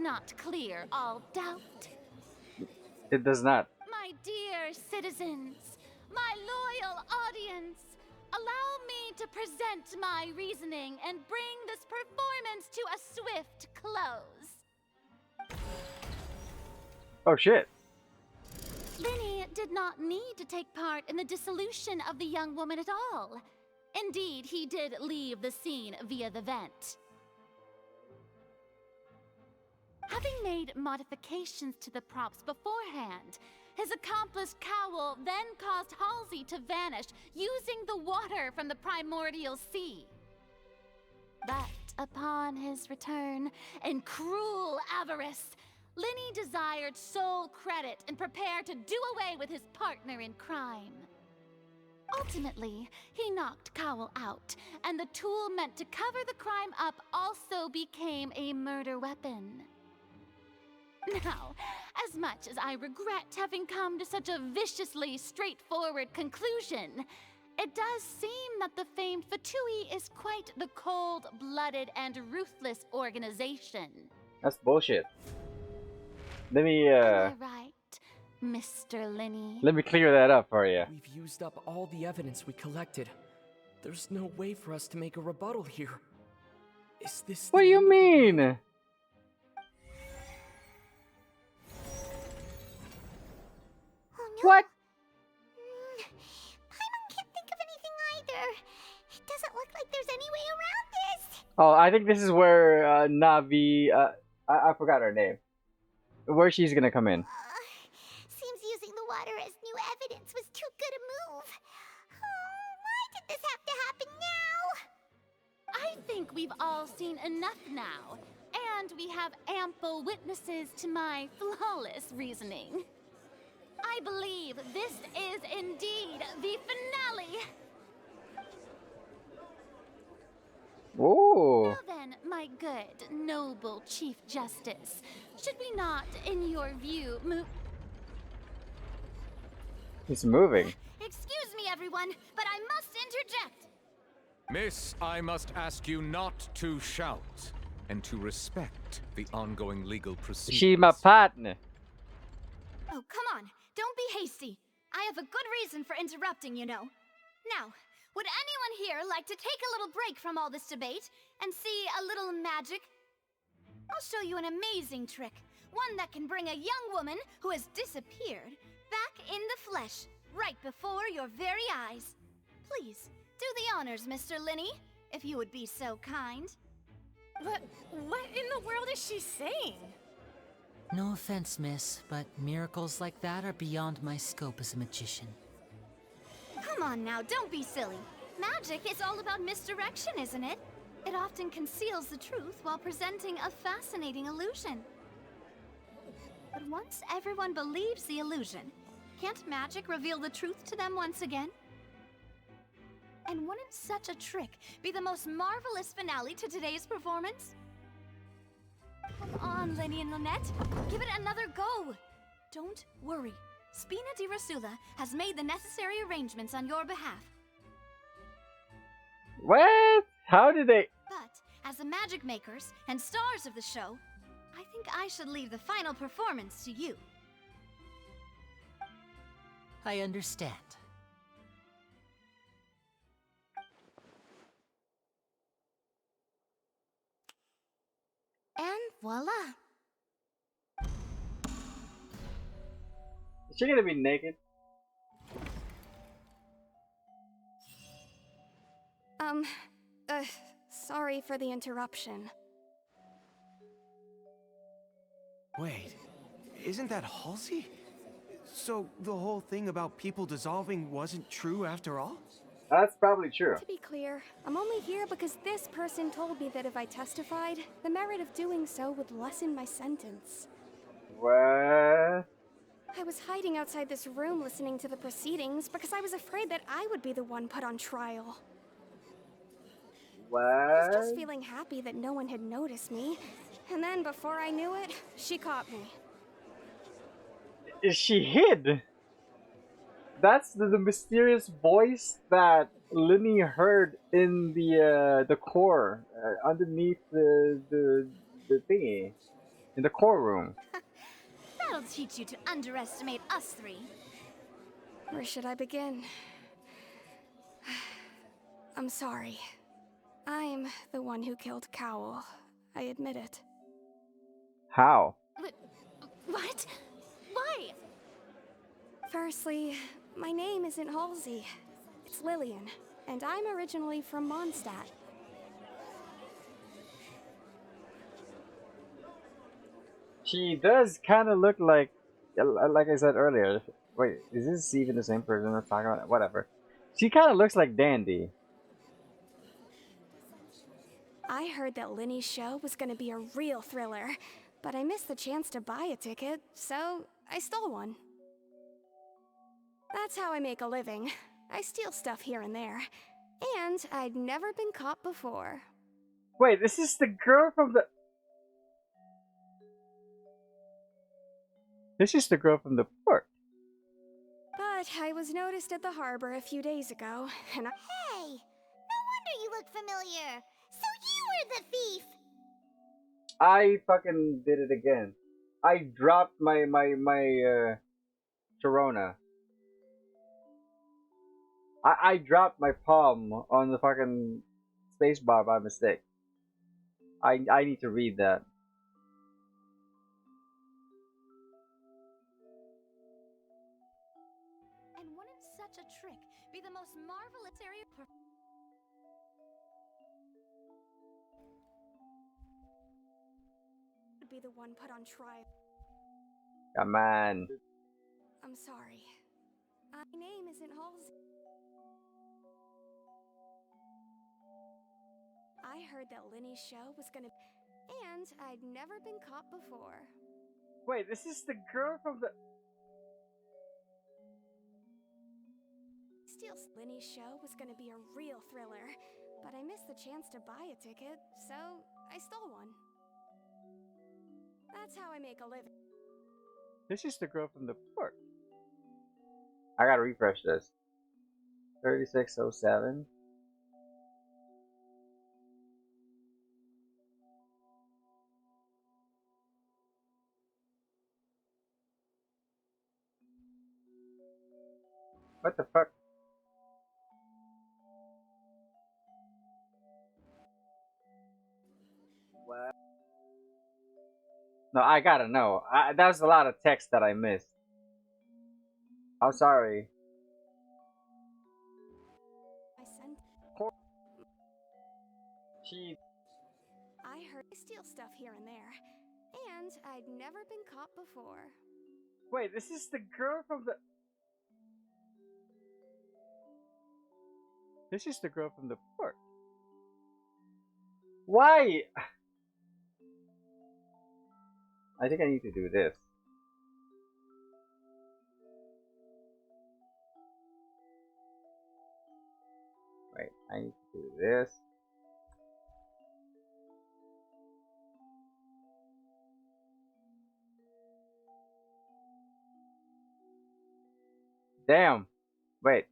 not clear all doubt. It does not. My dear citizens, my loyal audience, allow me to present my reasoning and bring this performance to a swift close. Oh shit. Lyney did not need to take part in the dissolution of the young woman at all. Indeed, he did leave the scene via the vent. Having made modifications to the props beforehand, his accomplice Cowell then caused Halsey to vanish using the water from the primordial sea. But upon his return, in cruel avarice, Lyney desired sole credit and prepared to do away with his partner in crime. Ultimately, he knocked Cowell out, and the tool meant to cover the crime up also became a murder weapon. Now, as much as I regret having come to such a viciously straightforward conclusion, it does seem that the famed Fatui is quite the cold-blooded and ruthless organization. That's bullshit. Let me Am I right, Mr. Lyney? let me clear that up for you. We've used up all the evidence we collected. There's no way for us to make a rebuttal here. Is this What do you mean? Oh, no. What? Paimon can't think of anything either. It doesn't look like there's any way around this. Oh, I think this is where Navi. I forgot her name. Where she's gonna come in. Seems using the water as new evidence was too good a move. Oh, why did this have to happen now? I think we've all seen enough now, and we have ample witnesses to my flawless reasoning. I believe this is indeed the finale. Ooh. Now then, my good, noble Chief Justice, should we not, in your view, move... He's moving. Excuse me, everyone, but I must interject. Miss, I must ask you not to shout and to respect the ongoing legal proceedings. She's my partner. Oh, come on. Don't be hasty. I have a good reason for interrupting, you know. Now, would anyone here like to take a little break from all this debate and see a little magic? I'll show you an amazing trick. One that can bring a young woman who has disappeared back in the flesh, right before your very eyes. Please, do the honors, Mr. Lyney, if you would be so kind. What in the world is she saying? No offense, miss, but miracles like that are beyond my scope as a magician. Come on now, don't be silly. Magic is all about misdirection, isn't it? It often conceals the truth while presenting a fascinating illusion. But once everyone believes the illusion, can't magic reveal the truth to them once again? And wouldn't such a trick be the most marvelous finale to today's performance? Come on, Lyney and Lynette. Give it another go. Don't worry. Spina di Rasula has made the necessary arrangements on your behalf. What? How did they? But, as the magic makers and stars of the show, I think I should leave the final performance to you. I understand. And voila. Is she gonna be naked? Sorry for the interruption. Wait, isn't that Halsey? So the whole thing about people dissolving wasn't true after all? That's probably true. To be clear, I'm only here because this person told me that if I testified, the merit of doing so would lessen my sentence. What? I was hiding outside this room listening to the proceedings because I was afraid that I would be the one put on trial. I was just What? feeling happy that no one had noticed me, and then before I knew it, she caught me. Is she hid? That's the mysterious voice that Lyney heard in the core underneath the thingy. In the core room. That'll teach you to underestimate us three. Where should I begin? I'm sorry. I'm the one who killed Cowell. I admit it. How? What? Why? Firstly, my name isn't Halsey. It's Lillian, and I'm originally from MONDSTAT. She does kind of look like I said earlier. Wait, is this even the same person I'm talking about? Whatever. She kind of looks like Dandy. I heard that Lenny's show was gonna be a real thriller, but I missed the chance to buy a ticket, so I stole one. That's how I make a living. I steal stuff here and there. And I'd never been caught before. Wait, this is the girl from the... This is the girl from the port. But I was noticed at the harbor a few days ago, and I... Hey! No wonder you look familiar! So you were the thief! I fucking did it again. I dropped my Sharona. I dropped my palm on the fucking spacebar by mistake. I need to read that. And wouldn't such a trick be the most marvelous area for... would be the one put on trial. Come on. I'm sorry. My name isn't Halsey. I heard that Lenny's show was gonna... And I'd never been caught before. Wait, this is the girl from the... Still, Lenny's show was gonna be a real thriller, but I missed the chance to buy a ticket, so I stole one. That's how I make a living. This is the girl from the port. I gotta refresh this. 3607. What the fuck? What? No, I gotta know. That was a lot of text that I missed. I'm sorry. I sent... She... I heard I steal stuff here and there, and I'd never been caught before. Wait, this is the girl from the... This is the girl from the port. Why? I think I need to do this. Wait, I need to do this. Damn. Wait.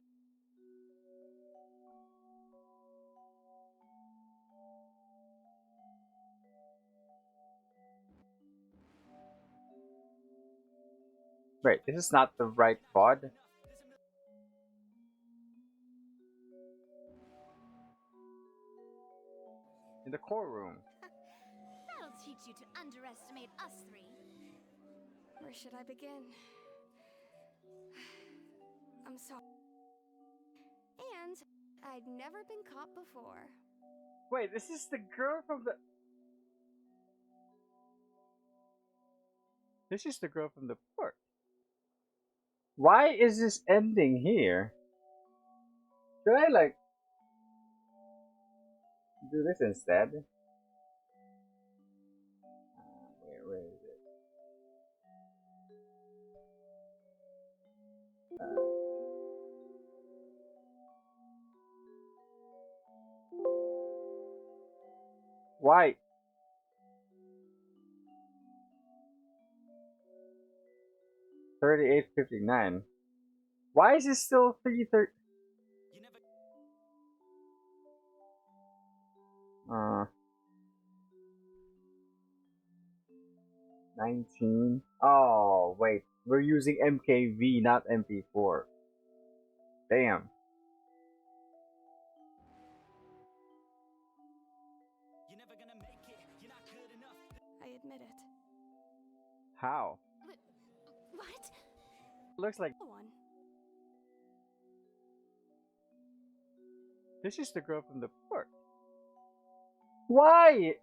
Wait, this is not the right pod. In the core room. That'll teach you to underestimate us three. Where should I begin? I'm sorry. And I'd never been caught before. Wait, this is the girl from the... This is the girl from the port. Why is this ending here? Should I, like, do this instead? Where is it? Why? $38.59. Why is it still $3.30? 19. Oh, wait. We're using MKV, not MP4. Damn. I admit it. How? What? Looks like Go on. this is the girl from the port. Why?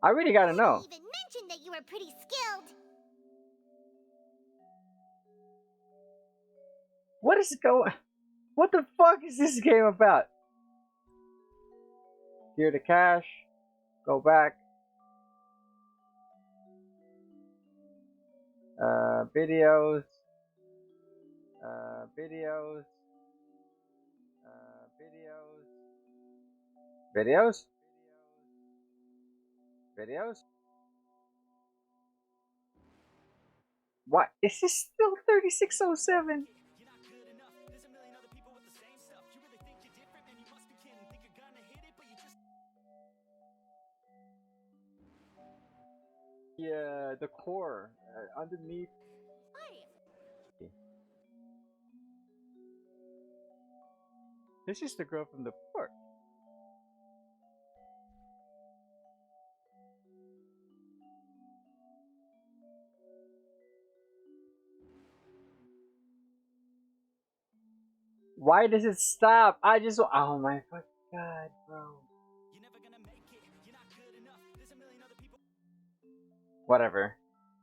I really gotta know. You even mentioned that you were pretty skilled. What is going? What the fuck is this game about? Here the cash. Go back. Videos. Videos. Videos. Videos. What? Is this still 3607? Yeah, the core underneath. This is the girl from the port. Why does it stop? I just oh my fucking god, bro. Whatever.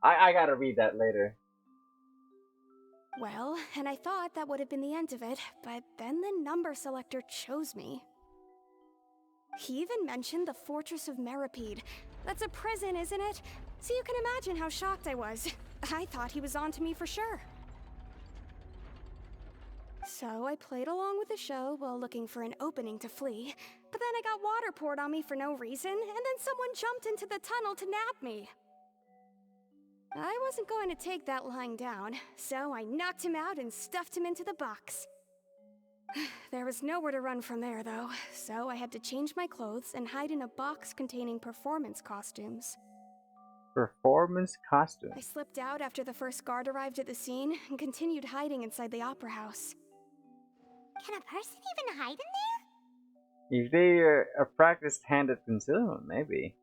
I gotta read that later. Well, and I thought that would have been the end of it, but then the number selector chose me. He even mentioned the Fortress of Meripede. That's a prison, isn't it? So you can imagine how shocked I was. I thought he was onto me for sure. So I played along with the show while looking for an opening to flee, but then I got water poured on me for no reason, and then someone jumped into the tunnel to nab me. I wasn't going to take that lying down, so I knocked him out and stuffed him into the box. There was nowhere to run from there, though, so I had to change my clothes and hide in a box containing performance costumes. Performance costume. I slipped out after the first guard arrived at the scene and continued hiding inside the opera house. Can a person even hide in there? If they are a practiced hand at concealment, maybe.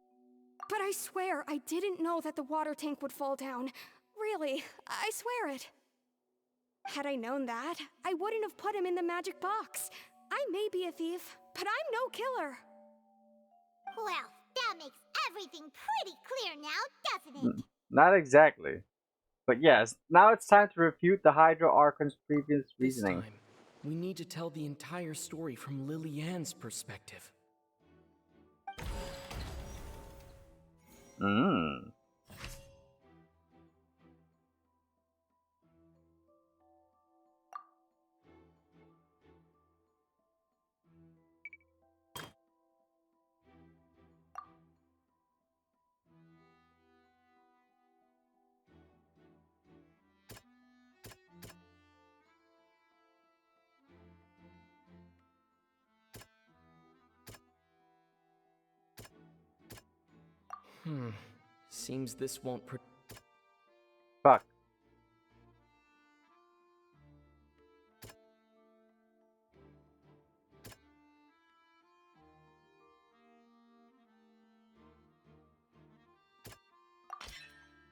But I swear, I didn't know that the water tank would fall down. Really, I swear it. Had I known that, I wouldn't have put him in the magic box. I may be a thief, but I'm no killer. Well, that makes everything pretty clear now, doesn't it? Not exactly. But yes, now it's time to refute the Hydro Archon's previous This reasoning. time, we need to tell the entire story from LILIANE'S perspective. Seems this won't Fuck.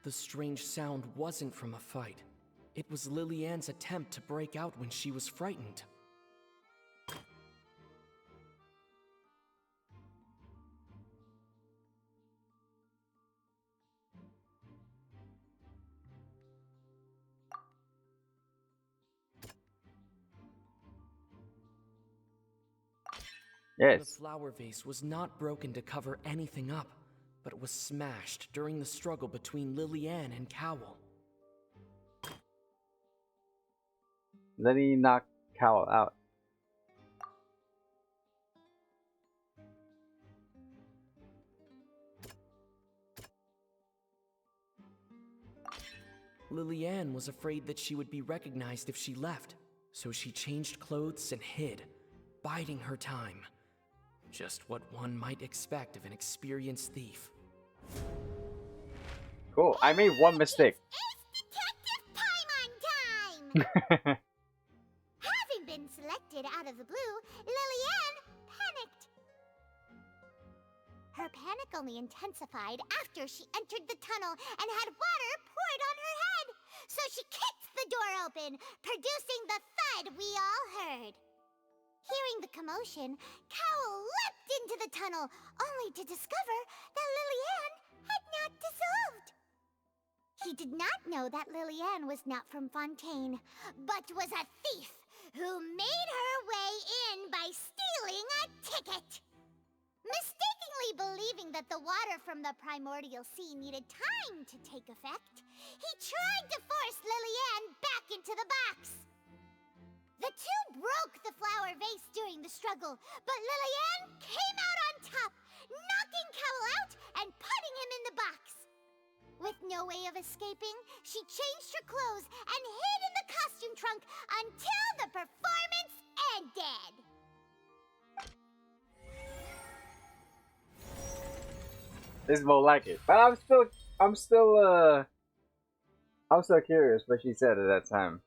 The strange sound wasn't from a fight. It was LILIANE'S attempt to break out when she was frightened. The Yes. flower vase was not broken to cover anything up, but it was smashed during the struggle between LILIANE and Cowell. Then he knocked Cowell out. LILIANE was afraid that she would be recognized if she left, so she changed clothes and hid, biding her time. Just what one might expect of an experienced thief. Cool. I made one mistake. It's Detective Paimon time! Having been selected out of the blue, Liliane panicked. Her panic only intensified after she entered the tunnel and had water poured on her head. So she kicked the door open, producing the thud we all heard. Hearing the commotion, Cowell leapt into the tunnel, only to discover that Liliane had not dissolved. He did not know that Liliane was not from Fontaine, but was a thief who made her way in by stealing a ticket. Mistakenly believing that the water from the primordial sea needed time to take effect, he tried to force Liliane back into the box. The two broke the flower vase during the struggle, but Liliane came out on top, knocking Cowell out and putting him in the box. With no way of escaping, she changed her clothes and hid in the costume trunk until the performance ended. This is more like it. But I'm still curious what she said at that time.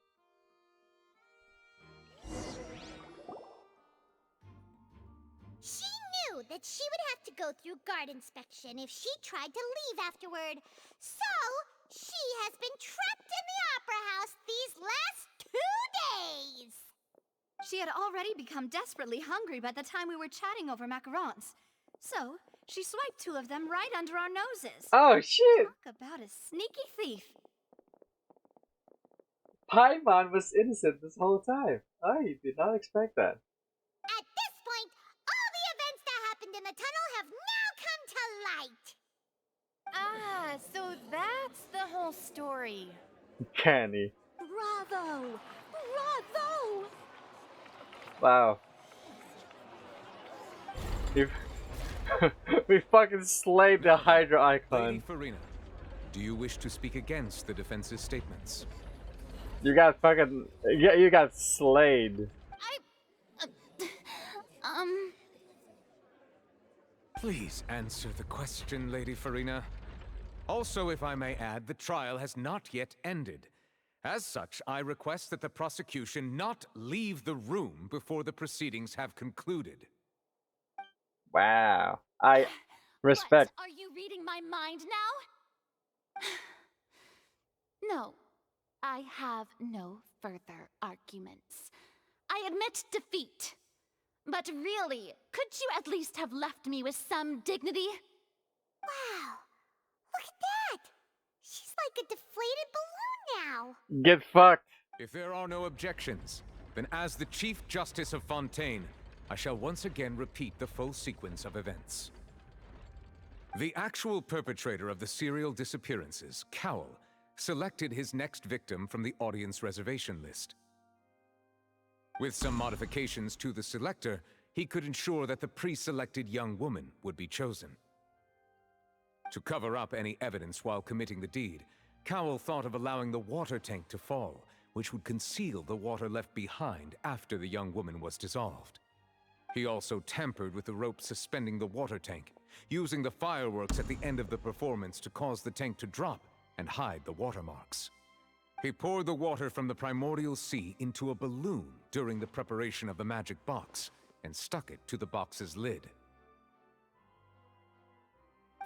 She knew that she would have to go through guard inspection if she tried to leave afterward. So, she has been trapped in the Opera House these last 2 days. She had already become desperately hungry by the time we were chatting over macarons. So, she swiped 2 of them right under our noses. Oh shit! Talk about a sneaky thief. Paimon was innocent this whole time. I did not expect that. At this point, all the events that happened in the tunnel have now come to light. Ah, so that's the whole story. Canny. Bravo! Bravo! Wow. We fucking slayed the Hydra icon. Lady Furina, do you wish to speak against the defense's statements? You got fucking... You got slayed. Please answer the question, Lady Furina. Also, if I may add, the trial has not yet ended. As such, I request that the prosecution not leave the room before the proceedings have concluded. Wow. I respect. What? Are you reading my mind now? No, I have no further arguments. I admit defeat. But really, could you at least have left me with some dignity? Wow, look at that. She's like a deflated balloon now. Get fucked. If there are no objections, then as the Chief Justice of Fontaine, I shall once again repeat the full sequence of events. The actual perpetrator of the serial disappearances, Cowell, selected his next victim from the audience reservation list. With some modifications to the selector, he could ensure that the pre-selected young woman would be chosen. To cover up any evidence while committing the deed, Cowell thought of allowing the water tank to fall, which would conceal the water left behind after the young woman was dissolved. He also tampered with the rope suspending the water tank, using the fireworks at the end of the performance to cause the tank to drop and hide the watermarks. He poured the water from the primordial sea into a balloon during the preparation of the magic box and stuck it to the box's lid.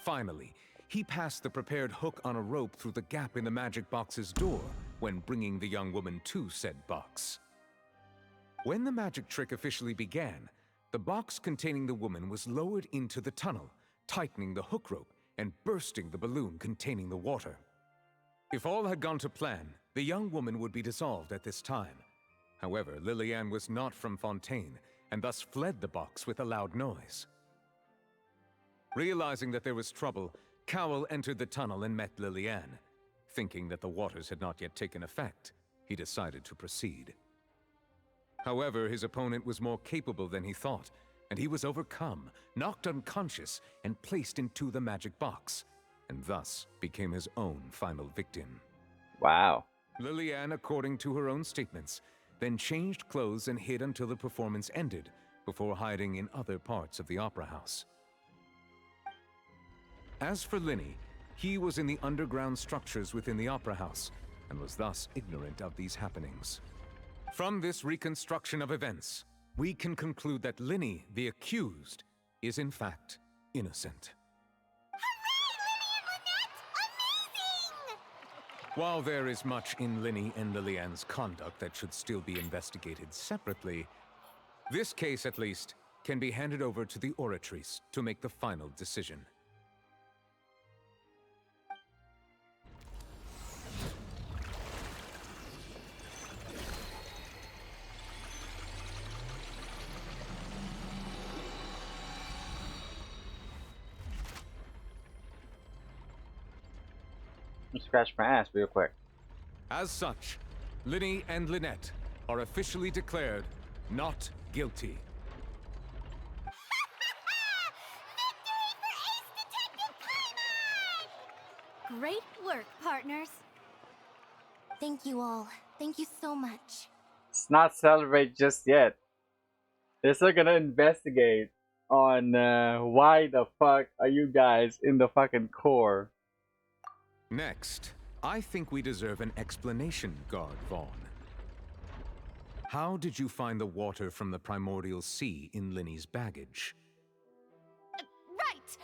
Finally, he passed the prepared hook on a rope through the gap in the magic box's door when bringing the young woman to said box. When the magic trick officially began, the box containing the woman was lowered into the tunnel, tightening the hook rope and bursting the balloon containing the water. If all had gone to plan, the young woman would be dissolved at this time. However, Liliane was not from Fontaine, and thus fled the box with a loud noise. Realizing that there was trouble, Cowell entered the tunnel and met Liliane. Thinking that the waters had not yet taken effect, he decided to proceed. However, his opponent was more capable than he thought, and he was overcome, knocked unconscious, and placed into the magic box, and thus became his own final victim. Wow. Liliane, according to her own statements, then changed clothes and hid until the performance ended, before hiding in other parts of the opera house. As for Linny, He was in the underground structures within the Opera House, and was thus ignorant of these happenings. From this reconstruction of events, we can conclude that Lyney, the accused, is in fact innocent. While there is much in Lyney and Liliane's conduct that should still be investigated separately, this case, at least, can be handed over to the Oratrice to make the final decision. Scratch my ass real quick. As such, Lyney and Lynette are officially declared not guilty. Great work, partners. Thank you all. Thank you so much. Let's not celebrate just yet. They're still gonna investigate on why the fuck are you guys in the fucking core. Next, I think we deserve an explanation, Guard Vaughn. How did you find the water from the primordial sea in Lyney's baggage? Right!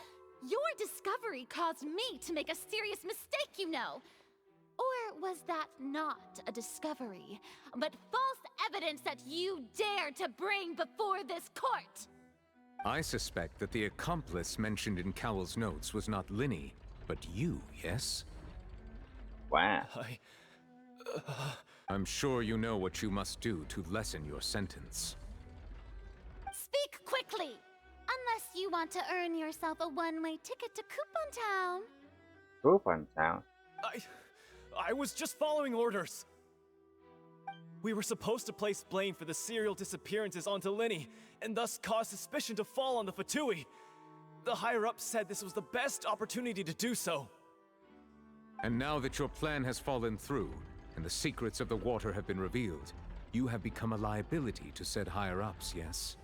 Your discovery caused me to make a serious mistake, you know. Or was that not a discovery, but false evidence that you dared to bring before this court? I suspect that the accomplice mentioned in COWELL'S notes was not Lyney, but you, yes? Wow. I'm sure you know what you must do to lessen your sentence. Speak quickly! Unless you want to earn yourself a one-way ticket to Coupon Town. Coupon Town? I was just following orders. We were supposed to place blame for the serial disappearances onto Lyney, and thus cause suspicion to fall on the Fatui. The higher-ups said this was the best opportunity to do so. And now that your plan has fallen through, and the secrets of the water have been revealed, you have become a liability to said higher-ups, yes?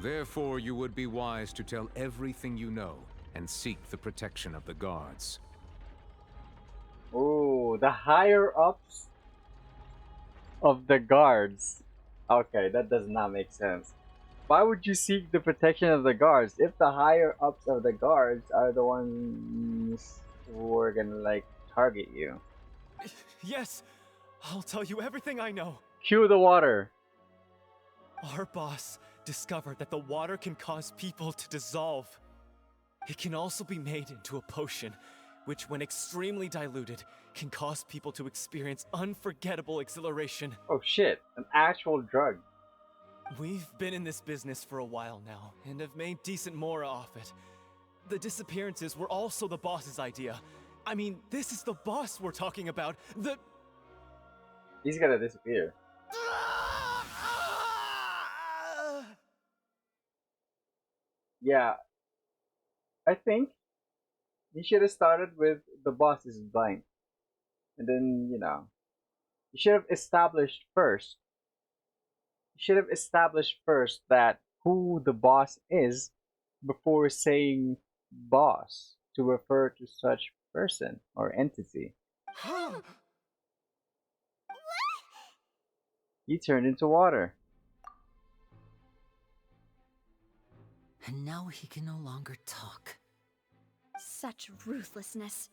Therefore, you would be wise to tell everything you know, and seek the protection of the guards. Ooh, the higher-ups of the guards. Okay, that does not make sense. Why would you seek the protection of the guards if the higher-ups of the guards are the ones who are gonna, like, target you? Yes, I'll tell you everything I know. Cue the water. Our boss discovered that the water can cause people to dissolve. It can also be made into a potion, which when extremely diluted, can cause people to experience unforgettable exhilaration. Oh shit, an actual drug. We've been in this business for a while now, and have made decent more off it. The disappearances were also the boss's idea. I mean, this is the boss we're talking about. He's gonna disappear. Yeah. I think you should have started with the boss is blank. And then, you know, you should have established first. You should have established first that who the boss is before saying boss to refer to such person or entity. He turned into water. And now he can no longer talk. Such ruthlessness.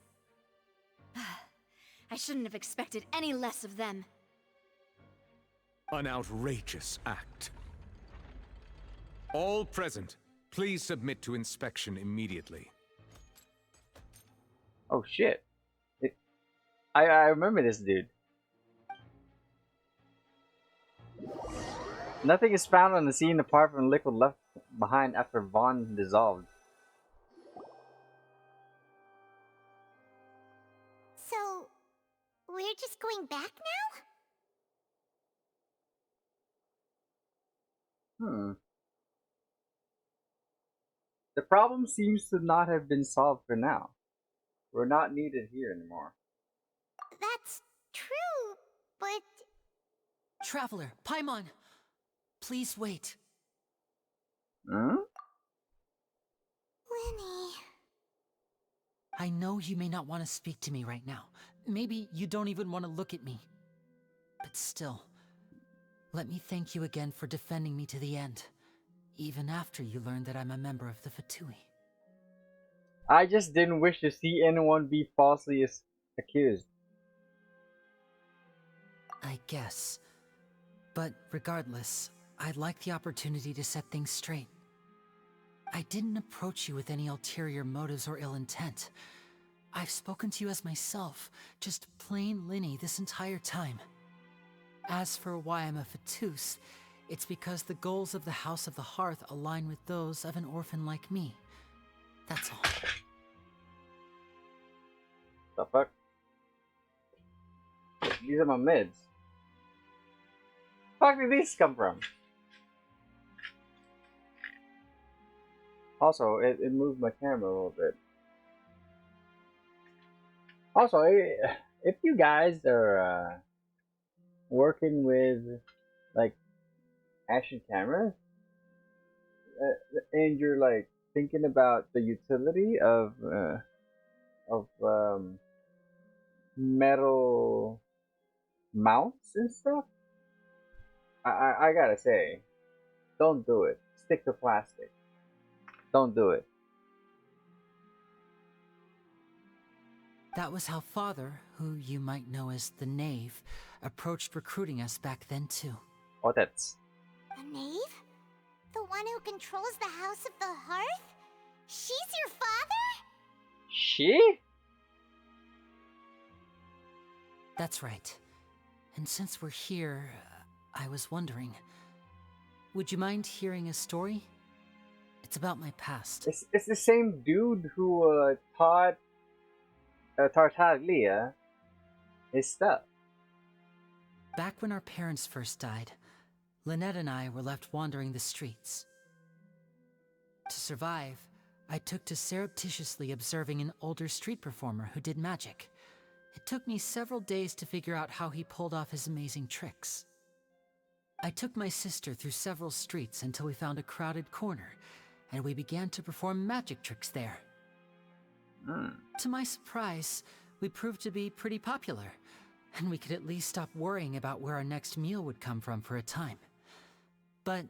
I shouldn't have expected any less of them. An outrageous act. All present, please submit to inspection immediately. Oh shit. I remember this dude. Nothing is found on the scene apart from liquid left behind after Vaughn dissolved. So, we're just going back now? The problem seems to not have been solved for now. We're not needed here anymore. That's true, but... Traveler, Paimon, please wait. Hmm? Lyney... I know you may not want to speak to me right now. Maybe you don't even want to look at me. But still, let me thank you again for defending me to the end, even after you learned that I'm a member of the Fatui. I just didn't wish to see anyone be falsely accused. I guess. But regardless, I'd like the opportunity to set things straight. I didn't approach you with any ulterior motives or ill intent. I've spoken to you as myself, just plain Lyney this entire time. As for why I'm a Fatus, it's because the goals of the House of the Hearth align with those of an orphan like me. That's all. The fuck? These are my mids. Fuck did these come from? Also, it moved my camera a little bit. Also, if you guys are working with like action cameras and you're like thinking about the utility of metal mounts and stuff, I gotta say, don't do it. Stick to plastic. Don't do it. That was how Father, who you might know as the Knave, approached recruiting us back then too. Oh, that's... The knave? The one who controls the House of the Hearth? She's your father? She? That's right. And since we're here, I was wondering, would you mind hearing a story? It's about my past. It's the same dude who taught Tartaglia his stuff. Back when our parents first died, Lynette and I were left wandering the streets. To survive, I took to surreptitiously observing an older street performer who did magic. It took me several days to figure out how he pulled off his amazing tricks. I took my sister through several streets until we found a crowded corner, and we began to perform magic tricks there. To my surprise, we proved to be pretty popular, and we could at least stop worrying about where our next meal would come from for a time. But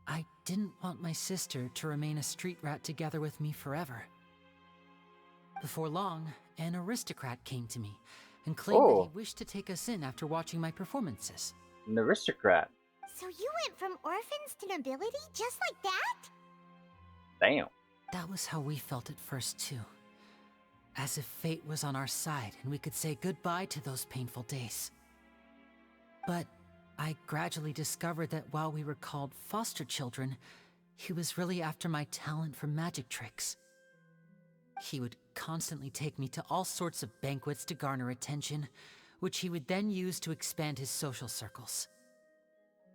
I didn't want my sister to remain a street rat together with me forever. Before long, an aristocrat came to me and claimed that he wished to take us in after watching my performances. An aristocrat? So you went from orphans to nobility just like that? Damn. That was how we felt at first too. As if fate was on our side and we could say goodbye to those painful days. But I gradually discovered that while we were called foster children, he was really after my talent for magic tricks. He would constantly take me to all sorts of banquets to garner attention, which he would then use to expand his social circles.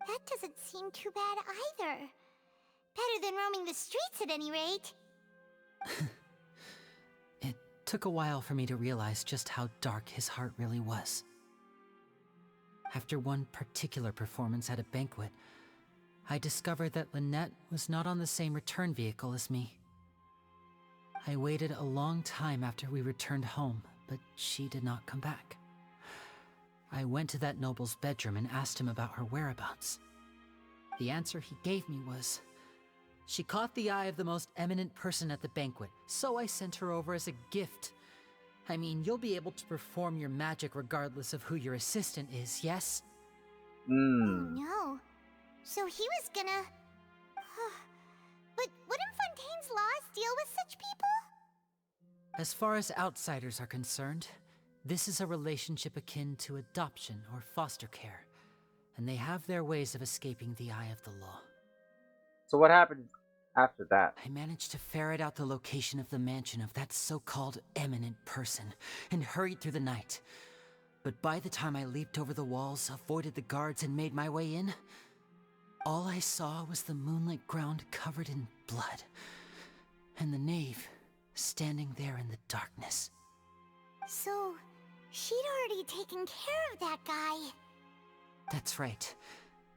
That doesn't seem too bad either. Better than roaming the streets at any rate. It took a while for me to realize just how dark his heart really was. After one particular performance at a banquet, I discovered that Lynette was not on the same return vehicle as me. I waited a long time after we returned home, but she did not come back. I went to that noble's bedroom and asked him about her whereabouts. The answer he gave me was, she caught the eye of the most eminent person at the banquet, so I sent her over as a gift. I mean, you'll be able to perform your magic regardless of who your assistant is, yes? Oh no. So he was gonna... But wouldn't Fontaine's laws deal with such people? As far as outsiders are concerned, this is a relationship akin to adoption or foster care, and they have their ways of escaping the eye of the law. So what happened after that? I managed to ferret out the location of the mansion of that so-called eminent person and hurried through the night. But by the time I leaped over the walls, avoided the guards, and made my way in, all I saw was the moonlit ground covered in blood, and the knave standing there in the darkness. So, she'd already taken care of that guy. That's right.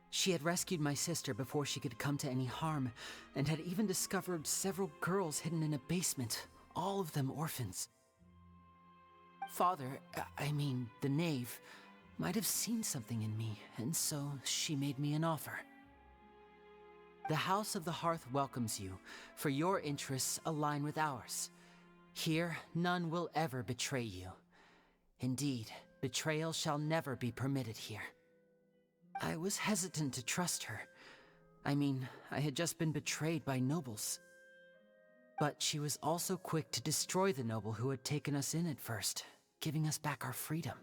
She had rescued my sister before she could come to any harm, and had even discovered several girls hidden in a basement, all of them orphans. Father, I mean, the knave, might have seen something in me, and so she made me an offer. The House of the Hearth welcomes you, for your interests align with ours. Here, none will ever betray you. Indeed, betrayal shall never be permitted here. I was hesitant to trust her. I mean, I had just been betrayed by nobles. But she was also quick to destroy the noble who had taken us in at first, giving us back our freedom.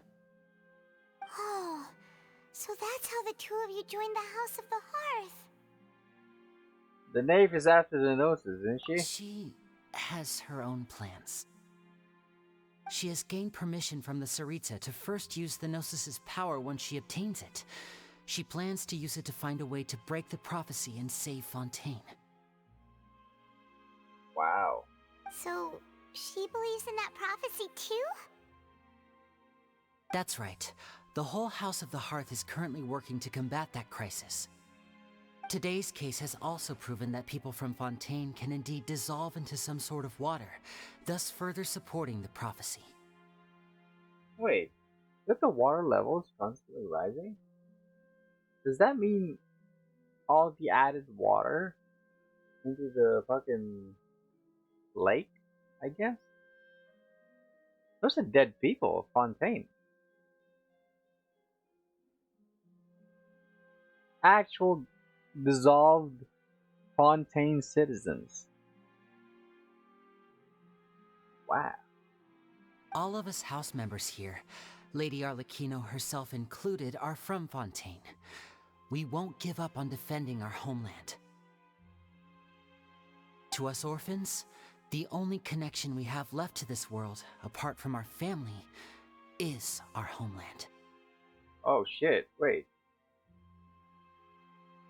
Oh, so that's how the two of you joined the House of the Hearth. The knave is after the noses, isn't she? She has her own plans. She has gained permission from the Tsaritsa to first use the Gnosis' power once she obtains it. She plans to use it to find a way to break the prophecy and save Fontaine. Wow. So, she believes in that prophecy too? That's right. The whole House of the Hearth is currently working to combat that crisis. Today's case has also proven that people from Fontaine can indeed dissolve into some sort of water, thus further supporting the prophecy. Wait, is the water levels constantly rising? Does that mean all the added water into the fucking lake, I guess? Those are dead people of Fontaine. Actual dissolved Fontaine citizens. Wow. All of us house members here, Lady Arlecchino herself included, are from Fontaine. We won't give up on defending our homeland. To us orphans, the only connection we have left to this world, apart from our family, is our homeland. Oh shit, wait.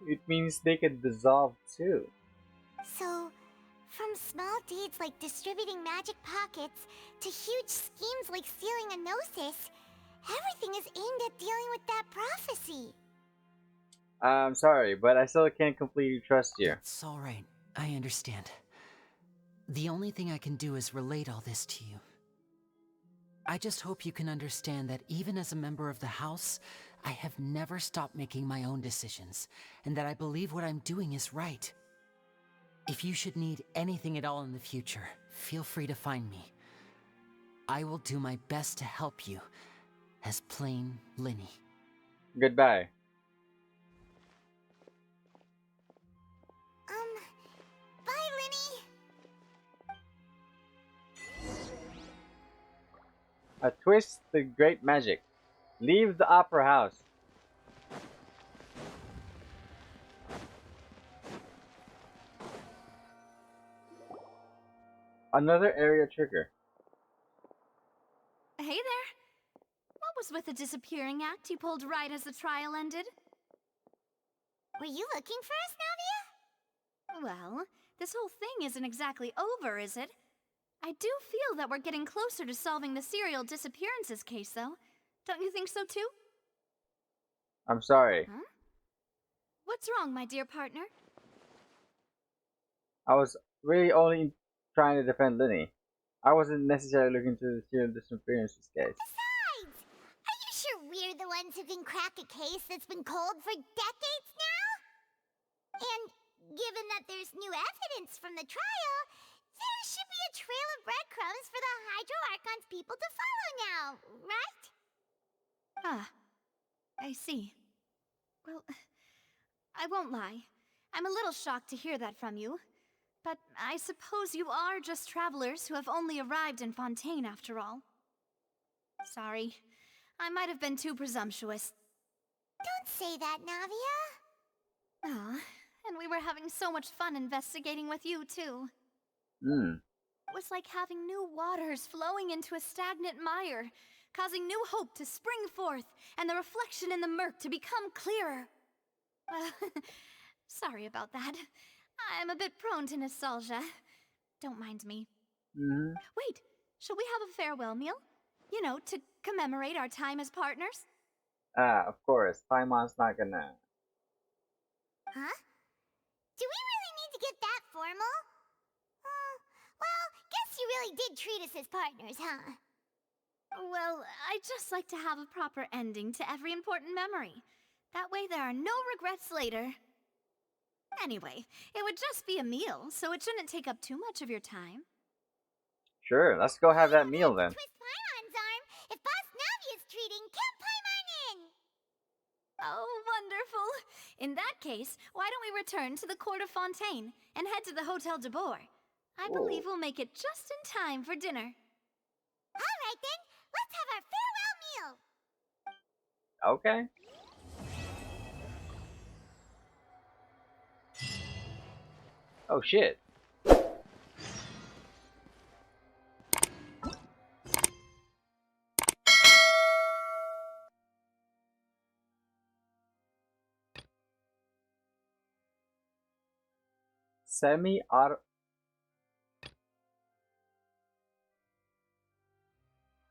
It means they can dissolve too. So, from small deeds like distributing magic pockets to huge schemes like stealing a Gnosis, everything is aimed at dealing with that prophecy. I'm sorry, but I still can't completely trust you. It's alright, I understand. The only thing I can do is relate all this to you. I just hope you can understand that even as a member of the House, I have never stopped making my own decisions, and that I believe what I'm doing is right. If you should need anything at all in the future, feel free to find me. I will do my best to help you, as plain Lyney. Goodbye. Bye, Lyney! A twist the great magic. Leave the opera house. Another area trigger. Hey there. What was with the disappearing act you pulled right as the trial ended? Were you looking for us, Navia? Well, this whole thing isn't exactly over, is it? I do feel that we're getting closer to solving the serial disappearances case, though. Don't you think so, too? I'm sorry. Huh? What's wrong, my dear partner? I was really only trying to defend Lyney. I wasn't necessarily looking to the serial disappearances case. Besides, are you sure we're the ones who can crack a case that's been cold for decades now? And given that there's new evidence from the trial, there should be a trail of breadcrumbs for the Hydro Archon's people to follow now, right? Ah, I see. Well, I won't lie. I'm a little shocked to hear that from you. But I suppose you are just travelers who have only arrived in Fontaine after all. Sorry. I might have been too presumptuous. Don't say that, Navia. Ah, and we were having so much fun investigating with you, too. Hmm. It was like having new waters flowing into a stagnant mire, causing new hope to spring forth, and the reflection in the murk to become clearer. Sorry about that. I'm a bit prone to nostalgia. Don't mind me. Wait, shall we have a farewell meal? You know, to commemorate our time as partners? Ah, of course. PAIMON's not gonna. Huh? Do we really need to get that formal? Well, guess you really did treat us as partners, huh? Well, I just like to have a proper ending to every important memory. That way there are no regrets later. Anyway, it would just be a meal, so it shouldn't take up too much of your time. Sure, let's go have that meal then. Twist Paimon's arm. If Boss Navia's treating, count Paimon in. Oh, wonderful. In that case, why don't we return to the court of Fontaine and head to the Hotel de Boer? I believe we'll make it just in time for dinner. All right then, let's have our farewell meal. Okay. Oh shit.